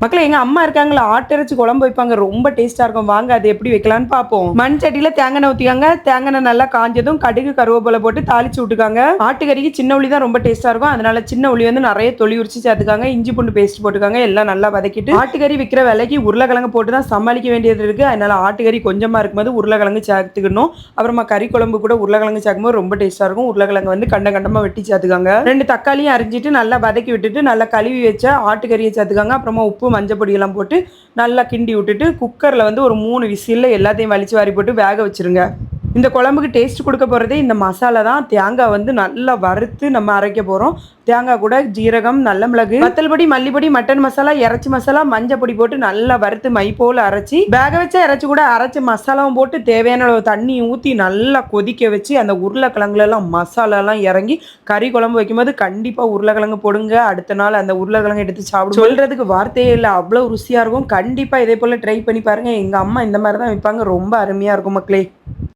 மக்களே எங்க அம்மா இருக்காங்களா, ஆட்டிறைச்சி குழம்பு வைப்பாங்க. ரொம்ப டேஸ்டா இருக்கும். வாங்க அது எப்படி வைக்கலான்னு பார்ப்போம். மண் சட்டியில தேங்காய் எண்ணெய் ஊத்திக்காங்க. தேங்காய் எண்ணெய் நல்லா காஞ்சதும் கடுகு கருவேப்பிலை போட்டு தாளிச்சு விட்டுக்காங்க. ஆட்டுக்கறிக்கு சின்ன உள்ளி தான் ரொம்ப டேஸ்டா இருக்கும். அதனால சின்ன உள்ளி வந்து நிறைய தொளி உரிச்சு சேர்த்துக்காங்க. இஞ்சி பூண்டு பேஸ்ட் போட்டுக்காங்க. எல்லாம் நல்லா வதக்கிட்டு ஆட்டுக்கறி விற்கிற விலைக்கு உருளைக்கிழங்கு போட்டு தான் சமாளிக்க வேண்டியது இருக்கு. அதனால ஆட்டுக்கறி கொஞ்சமா இருக்கும்போது உருளைக்கிழங்கு சேர்த்துக்கணும். அப்புறமா கறி குழம்பு கூட உருளைக்கிழங்கு சேர்க்கும்போது ரொம்ப டேஸ்டா இருக்கும். உருளைக்கிழங்கு வந்து கண்ட கண்டமா வெட்டி சேர்த்துக்காங்க. 2 தக்காளியும் அரிஞ்சிட்டு நல்லா வதக்கி விட்டுட்டு நல்லா கழுவி வச்ச ஆட்டுக்கறியை சேர்த்துக்காங்க. அப்புறமா உப்பு மஞ்சள் பொடி எல்லாம் போட்டு நல்லா கிண்டி விட்டுட்டு குக்கரில் வந்து ஒரு 3 விசிலில் எல்லாத்தையும் வலிச்சு வாரி போட்டு வேக வச்சுருங்க. இந்த குழம்புக்கு டேஸ்ட் கொடுக்க போகிறதே இந்த மசாலா தான். தேங்காய் வந்து நல்லா வறுத்து நம்ம அரைக்க போகிறோம். தேங்காய் கூட ஜீரகம், நல்ல மிளகு, வத்தல்பொடி, மல்லிப்பொடி, மட்டன் மசாலா, இறைச்சி மசாலா, மஞ்சள் பொடி போட்டு நல்லா வறுத்து மை போல் அரைச்சி வேக வச்ச இறைச்சி கூட அரைச்சி மசாலாவும் போட்டு தேவையான அளவு தண்ணி ஊற்றி நல்லா கொதிக்க வச்சு அந்த உருளைக்கிழங்குலாம் மசாலாலாம் இறங்கி கறி குழம்பு வைக்கும்போது கண்டிப்பாக உருளைக்கிழங்கு போடுங்க. அடுத்த நாள் அந்த உருளைக்கிழங்கு எடுத்து சாப்பிடும் சொல்கிறதுக்கு வார்த்தையே இல்லை, அவ்வளோ ருசியாக இருக்கும். கண்டிப்பாக இதே போல் ட்ரை பண்ணி பாருங்கள். எங்கள் அம்மா இந்த மாதிரி தான் வைப்பாங்க. ரொம்ப அருமையாக இருக்கும் மக்களே.